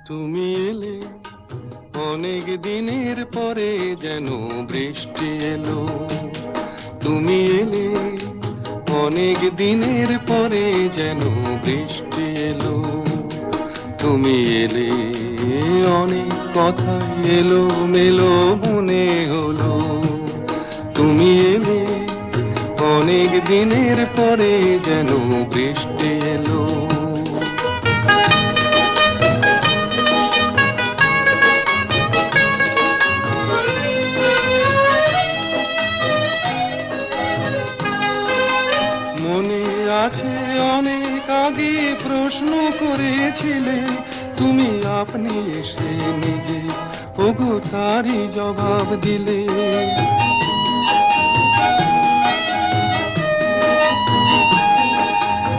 তুমি এলে অনেক দিনের পরে যেন বৃষ্টি এলো। তুমি এলে অনেক দিনের পরে যেন বৃষ্টি এলো। তুমি এলে অনেক কথা এলো মেলো মনে হলো। তুমি এলে অনেক দিনের পরে যেন বৃষ্টি এলো। মনে আছে অনেক আগে প্রশ্ন করেছিলে তুমি, আপনি এসে নিজে ওগো তারই জবাব দিলে।